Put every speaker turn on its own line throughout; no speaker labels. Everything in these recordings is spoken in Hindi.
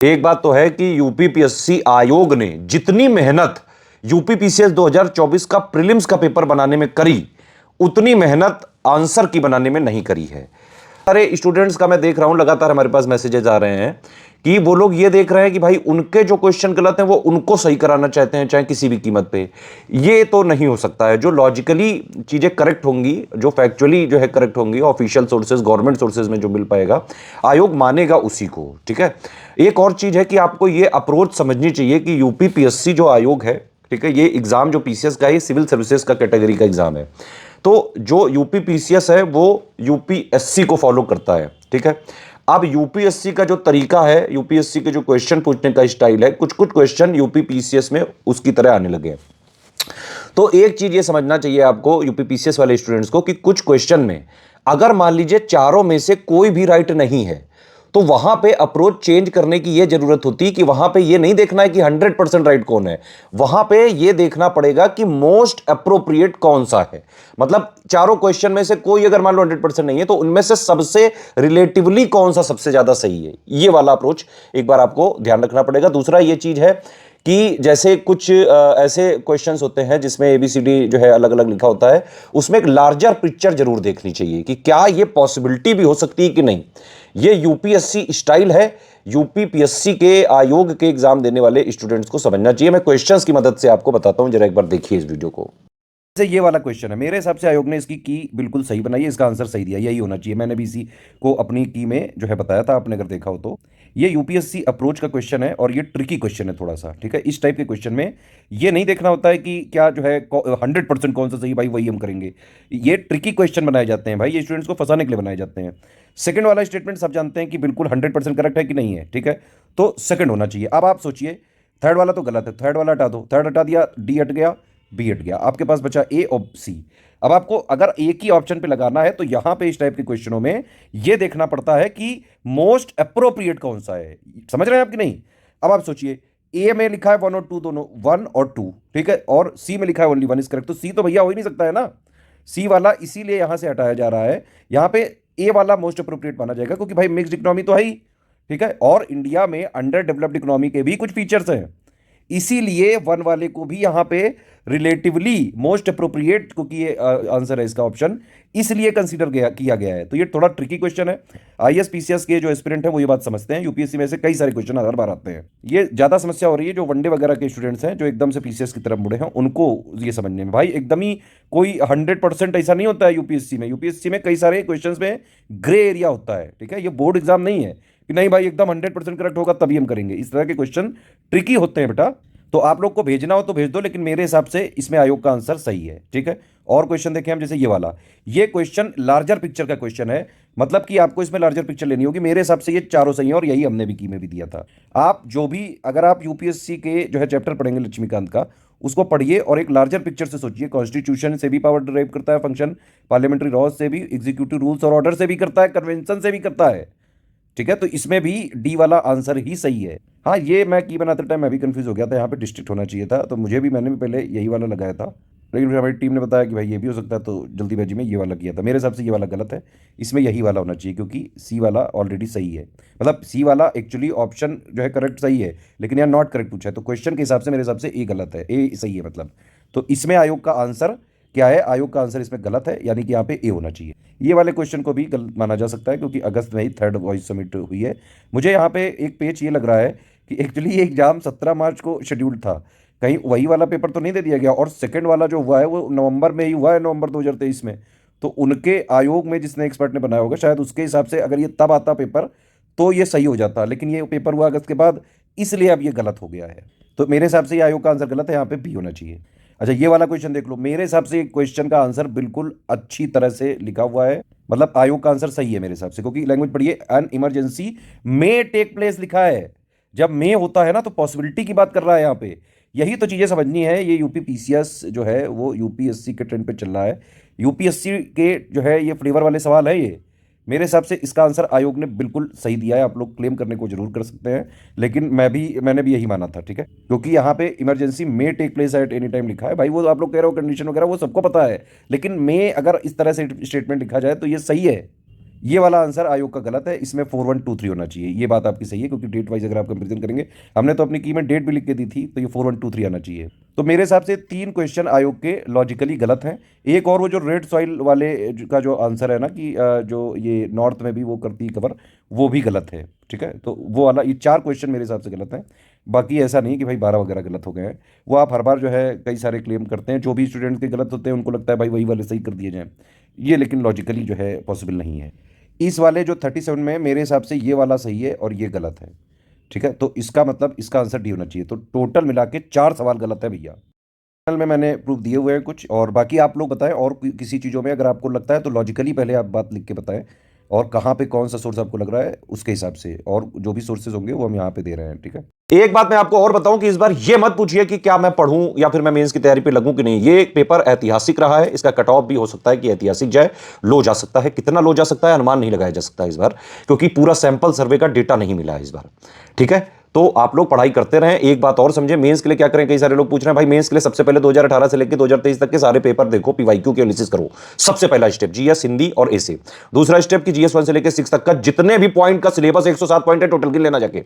एक बात तो है कि यूपीपीएससी आयोग ने जितनी मेहनत यूपीपीसीएस 2024 का प्रीलिम्स का पेपर बनाने में करी, उतनी मेहनत आंसर की बनाने में नहीं करी है। सारे स्टूडेंट्स का मैं देख रहा हूं, लगातार हमारे पास मैसेजेस आ रहे हैं कि वो लोग ये देख रहे हैं कि भाई उनके जो क्वेश्चन गलत हैं वो उनको सही कराना चाहते हैं, चाहे किसी भी कीमत पे। ये तो नहीं हो सकता है। जो लॉजिकली चीजें करेक्ट होंगी, जो फैक्चुअली जो है करेक्ट होंगी, ऑफिशियल सोर्सेज, गवर्नमेंट सोर्सेज में जो मिल पाएगा, आयोग मानेगा उसी को। ठीक है। एक और चीज है कि आपको ये अप्रोच समझनी चाहिए कि यूपीपीएससी जो आयोग है, ठीक है, ये एग्जाम जो पीसीएस का है, सिविल सर्विसेज का कैटेगरी का एग्जाम है। तो जो यूपीपीसीएस है वो यूपीएससी को फॉलो करता है। ठीक है। अब यूपीएससी का जो तरीका है, यूपीएससी के जो क्वेश्चन पूछने का स्टाइल है, कुछ कुछ क्वेश्चन यूपीपीसीएस में उसकी तरह आने लगे हैं। तो एक चीज ये समझना चाहिए आपको यूपीपीसीएस वाले स्टूडेंट्स को कि कुछ क्वेश्चन में अगर मान लीजिए चारों में से कोई भी राइट नहीं है, तो वहां पे अप्रोच चेंज करने की यह जरूरत होती है कि वहां पे यह नहीं देखना है कि 100% राइट कौन है, वहां पे यह देखना पड़ेगा कि मोस्ट अप्रोप्रिएट कौन सा है। मतलब चारों क्वेश्चन में से कोई अगर मान लो 100% नहीं है, तो उनमें से सबसे रिलेटिवली कौन सा सबसे ज्यादा सही है, यह वाला अप्रोच एक बार आपको ध्यान रखना पड़ेगा। दूसरा यह चीज है कि जैसे कुछ ऐसे क्वेश्चंस होते हैं जिसमें एबीसीडी जो है अलग अलग लिखा होता है, उसमें एक लार्जर पिक्चर जरूर देखनी चाहिए कि क्या ये पॉसिबिलिटी भी हो सकती है कि नहीं। ये यूपीएससी स्टाइल है, यूपीपीएससी के आयोग के एग्जाम देने वाले स्टूडेंट्स को समझना चाहिए। मैं क्वेश्चंस की मदद से आपको बताता हूं, जरा एक बार देखिए इस वीडियो को। ये वाला क्वेश्चन है, मेरे हिसाब से आयोग ने इसकी की बिल्कुल सही बनाई है, इसका आंसर सही दिया, यही होना चाहिए। मैंने भी इसी को अपनी की में जो है बताया था, आपने अगर देखा हो तो। ये यूपीएससी अप्रोच का क्वेश्चन है और ये ट्रिकी क्वेश्चन है थोड़ा सा। ठीक है। इस टाइप के क्वेश्चन में ये नहीं देखना होता है कि क्या जो है 100% कौन सा सही, भाई वही हम करेंगे। ये ट्रिकी क्वेश्चन बनाए जाते हैं भाई, ये स्टूडेंट्स को फंसाने के लिए बनाए जाते हैं। सेकंड वाला स्टेटमेंट सब जानते हैं कि बिल्कुल 100% करेक्ट है कि नहीं है। ठीक है। तो सेकंड होना चाहिए। अब आप सोचिए, थर्ड वाला तो गलत है, थर्ड वाला हटा दो, थर्ड हटा दिया, डी हट गया, बी हट गया, आपके पास बचा ए और सी। अब आपको अगर एक ही ऑप्शन पे लगाना है तो यहां पे इस टाइप के क्वेश्चनों में यह देखना पड़ता है कि मोस्ट अप्रोप्रिएट कौन सा है। समझ रहे हैं आप कि नहीं। अब आप सोचिए, ए में लिखा है 1 और 2 दोनों, 1 और 2, ठीक है, और सी में लिखा है ओनली 1 इज करेक्ट, तो सी तो भैया हो ही नहीं सकता है ना। सी वाला इसीलिए यहां से हटाया जा रहा है, यहां पे ए वाला मोस्ट अप्रोप्रिएट माना जाएगा, क्योंकि भाई मिक्स्ड इकोनॉमी तो है ही। ठीक है। और इंडिया में अंडर डेवलप्ड इकोनॉमी के भी कुछ फीचर्स हैं, इसीलिए वन वाले को भी यहां पे रिलेटिवली मोस्ट अप्रोप्रिएट, क्योंकि ये आंसर है इसका ऑप्शन, इसलिए कंसीडर किया गया है। तो ये थोड़ा ट्रिकी क्वेश्चन है। आईएएस पीसीएस के जो एस्पिरेंट है वो ये बात समझते हैं, यूपीएससी में से कई सारे क्वेश्चन हर बार आते हैं। ये ज्यादा समस्या हो रही है जो वनडे वगैरह के स्टूडेंट्स हैं, जो एकदम से पीसीएस की तरफ मुड़े हैं, उनको ये समझने में। भाई एकदम ही कोई 100% ऐसा नहीं होता है यूपीएससी में। यूपीएससी में कई सारे क्वेश्चन में ग्रे एरिया होता है। ठीक है। ये बोर्ड एग्जाम नहीं है कि नहीं भाई एकदम 100% करेक्ट होगा तभी हम करेंगे। इस तरह के क्वेश्चन ट्रिकी होते हैं बेटा। तो आप लोग को भेजना हो तो भेज दो, लेकिन मेरे हिसाब से इसमें आयोग का आंसर सही है। ठीक है। और क्वेश्चन देखें हम, जैसे ये वाला, ये क्वेश्चन लार्जर पिक्चर का क्वेश्चन है, मतलब कि आपको इसमें लार्जर पिक्चर लेनी होगी। मेरे हिसाब से ये चारों सही है और यही हमने भी की में भी दिया था। आप जो भी, अगर आप यूपीएससी के जो है चैप्टर पढ़ेंगे लक्ष्मीकांत का, उसको पढ़िए और एक लार्जर पिक्चर से सोचिए। कॉन्स्टिट्यूशन से भी पावर डिराइव करता है फंक्शन, पार्लियामेंट्री लॉज से भी, एग्जीक्यूटिव रूल्स और ऑर्डर से भी करता है, कन्वेंशन से भी करता है। ठीक है। तो इसमें भी डी वाला आंसर ही सही है। हाँ, ये मैं की बनाते टाइम मैं भी कंफ्यूज हो गया था, यहाँ पे डिस्ट्रिक्ट होना चाहिए था, तो मैंने भी पहले यही वाला लगाया था, लेकिन फिर हमारी टीम ने बताया कि भाई ये भी हो सकता है, तो जल्दीबाजी में ये वाला किया था। मेरे हिसाब से ये वाला गलत है, इसमें यही वाला होना चाहिए, क्योंकि सी वाला ऑलरेडी सही है। मतलब सी वाला एक्चुअली ऑप्शन जो है करेक्ट सही है, लेकिन यहाँ नॉट करेक्ट पूछा है, तो क्वेश्चन के हिसाब से मेरे हिसाब से ए गलत है, ए सही है मतलब। तो इसमें आयोग का आंसर क्या है, आयोग का आंसर इसमें गलत है, यानी कि यहाँ पे ए होना चाहिए। ये वाले क्वेश्चन को भी गलत माना जा सकता है, क्योंकि अगस्त में ही थर्ड वॉइस सबमिट हुई है। मुझे यहाँ पे एक पेज ये लग रहा है कि एक्चुअली ये एग्जाम 17 मार्च को शेड्यूल्ड था, कहीं वही वाला पेपर तो नहीं दे दिया गया, और सेकंड वाला जो हुआ है वो नवंबर में ही हुआ है, नवंबर 2023 में। तो उनके आयोग में जिसने एक्सपर्ट ने बनाया होगा, शायद उसके हिसाब से अगर ये तब आता पेपर तो ये सही हो जाता, लेकिन ये पेपर हुआ अगस्त के बाद, इसलिए अब ये गलत हो गया है। तो मेरे हिसाब से ये आयोग का आंसर गलत है, यहाँ पे बी होना चाहिए। अच्छा, ये वाला क्वेश्चन देख लो, मेरे हिसाब से क्वेश्चन का आंसर बिल्कुल अच्छी तरह से लिखा हुआ है, मतलब आयोग का आंसर सही है मेरे हिसाब से, क्योंकि लैंग्वेज पढ़िए, an emergency may take place लिखा है। जब मे होता है ना तो पॉसिबिलिटी की बात कर रहा है यहाँ पे। यही तो चीजें समझनी है। ये यूपी पीसीएस जो है वो यूपीएससी के ट्रेंड पे चल रहा है, यूपीएससी के जो है ये फ्लेवर वाले सवाल है ये। मेरे हिसाब से इसका आंसर आयोग ने बिल्कुल सही दिया है। आप लोग क्लेम करने को जरूर कर सकते हैं, लेकिन मैंने भी यही माना था। ठीक है। क्योंकि यहाँ पे emergency may take place at any time लिखा है, भाई वो आप लोग कह रहे हो कंडीशन वगैरह वो सबको पता है, लेकिन मे अगर इस तरह से स्टेटमेंट लिखा जाए तो ये सही है। ये वाला आंसर आयोग का गलत है, इसमें 4123 होना चाहिए। ये बात आपकी सही है, क्योंकि डेट वाइज अगर आप कंपेरिजन करेंगे, हमने तो अपनी की में डेट भी लिख के दी थी, तो ये 4123 आना चाहिए। तो मेरे हिसाब से 3 क्वेश्चन आयोग के लॉजिकली गलत हैं। एक और वो जो रेड सॉइल वाले का जो आंसर है ना कि जो ये नॉर्थ में भी वो करती है कवर, वो भी गलत है। ठीक है, तो वो वाला, ये 4 क्वेश्चन मेरे हिसाब से गलत हैं। बाकी ऐसा नहीं कि भाई 12 वगैरह गलत हो गए हैं। वो आप हर बार जो है कई सारे क्लेम करते हैं, जो भी स्टूडेंट के गलत होते हैं उनको लगता है भाई वही वाले सही कर दिए जाएं। ये लेकिन लॉजिकली जो है पॉसिबल नहीं है। इस वाले जो 37 में है, मेरे हिसाब से ये वाला सही है और ये गलत है। ठीक है, तो इसका मतलब इसका आंसर डी होना चाहिए। तो टोटल मिला के 4 सवाल गलत है भैया। चैनल में मैंने प्रूफ दिए हुए हैं कुछ, और बाकी आप लोग बताएं, और किसी चीज़ों में अगर आपको लगता है तो लॉजिकली पहले आप बात लिख के बताएं, और कहाँ पे कौन सा सोर्स आपको लग रहा है उसके हिसाब से, और जो भी सोर्सेज होंगे वो हम यहाँ पे दे रहे हैं। ठीक है, एक बात मैं आपको और बताऊं कि इस बार ये मत पूछिए कि क्या मैं पढ़ूं या फिर मैं मेंस की तैयारी पे लगूं कि नहीं। ये पेपर ऐतिहासिक रहा है, इसका कट ऑफ भी हो सकता है कि ऐतिहासिक जाए, लो जा सकता है। कितना लो जा सकता है अनुमान नहीं लगाया जा सकता इस बार, क्योंकि पूरा सैंपल सर्वे का डेटा नहीं मिला है इस बार। ठीक है, तो आप लोग पढ़ाई करते रहें। एक बात और समझे, मेंस के लिए क्या करें, कई सारे लोग पूछ रहे हैं भाई मेंस के लिए सबसे पहले 2018 से लेकर 2023 तक के सारे पेपर देखो, पीवाईक्यू के एनालिसिस करो। सबसे पहला स्टेप जीएस, हिंदी और एसे। दूसरा स्टेप की जीएस 1 से लेकर 6 तक का जितने भी पॉइंट का सिलेबस 107 पॉइंट है टोटल, गिन लेना जाके।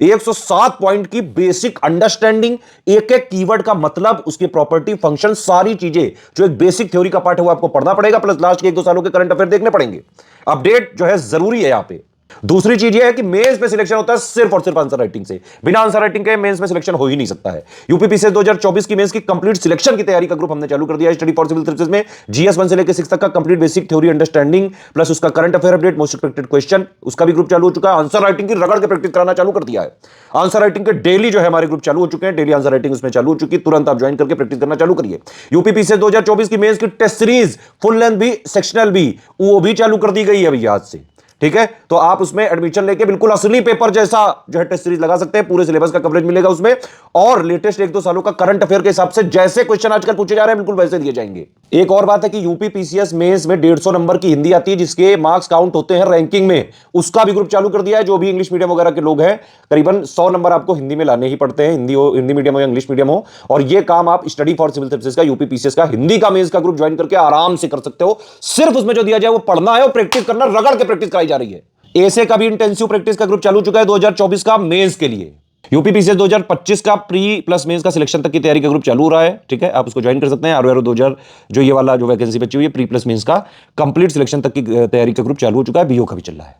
107 पॉइंट की बेसिक अंडरस्टैंडिंग, एक एक कीवर्ड का मतलब, उसकी प्रॉपर्टी, फंक्शन, सारी चीजें जो एक बेसिक थ्योरी का पार्ट है वो आपको पढ़ना पड़ेगा, प्लस लास्ट के 1-2 सालों के करंट अफेयर देखने पड़ेंगे। अपडेट जो है जरूरी है यहां पे। दूसरी चीज यह है कि मेंस में सिलेक्शन होता है सिर्फ और सिर्फ आंसर राइटिंग से। बिना आंसर राइटिंग के मेंस में सिलेक्शन हो ही नहीं सकता है। यूपीपीसीएस 2024 की मेंस की कंप्लीट सिलेक्शन की तैयारी का ग्रुप हमने चालू कर दिया है। स्टडी फॉर सिविल सर्विसेज में जीएस 1 से लेकर 6 तक का complete basic theory understanding, plus उसका current affair update, most expected question, उसका भी ग्रुप चालू हो चुका है। आंसर राइटिंग की रगड़ के प्रैक्टिस कराना चालू कर दिया है। आंसर राइटिंग के डेली जो है हमारे ग्रुप चालू हो चुके हैं, डेली आंसर राइटिंग उसमें चालू हो चुकी है। तुरंत आप ज्वाइन करके प्रैक्टिस करना चालू करिए। यूपीपीसीएस 2024 की मेंस की टेस्ट सीरीज, फुल लेंथ भी, सेक्शनल भी, वो भी चालू कर दी गई है भैया आज से। ठीक है, तो आप उसमें एडमिशन लेके बिल्कुल असली पेपर जैसा जो है टेस्ट सीरीज लगा सकते हैं। पूरे सिलेबस का कवरेज मिलेगा उसमें, और लेटेस्ट 1-2 सालों का करंट अफेयर के हिसाब से जैसे क्वेश्चन आजकल पूछे जा रहे हैं बिल्कुल वैसे दिए जाएंगे। एक और बात है कि यूपी पीसीएस मेंस में 150 नंबर की हिंदी आती है, जिसके मार्क्स काउंट होते हैं रैंकिंग में। उसका भी ग्रुप चालू कर दिया है। जो भी इंग्लिश मीडियम वगैरह के लोग हैं, करीबन 100 नंबर आपको हिंदी में लाने ही पड़ते हैं, हिंदी मीडियम हो या इंग्लिश मीडियम हो। और ये काम आप स्टडी फॉर सिविल सर्विसेज का, यूपी पीसीएस का हिंदी का मेंस का ग्रुप ज्वाइन करके आराम से कर सकते हो। सिर्फ उसमें जो दिया जाए वो पढ़ना है और प्रैक्टिस करना, रगड़ के प्रैक्टिस कराई जा रही है। एसे का भी इंटेंसिव प्रैक्टिस का ग्रुप चालू चुका है 2024 का मेंस के लिए। यूपीपीसीएस 2025 का प्री प्लस मेंस का सिलेक्शन तक की तैयारी का ग्रुप चालू हो रहा है। ठीक है, आप उसको ज्वाइन कर सकते हैं। आरओ 2000 जो ये वाला जो वैकेंसी बची हुई है प्री प्लस मेंस का कंप्लीट सिलेक्शन तक की तैयारी का ग्रुप चालू हो चुका है, बीओ का भी चल रहा है।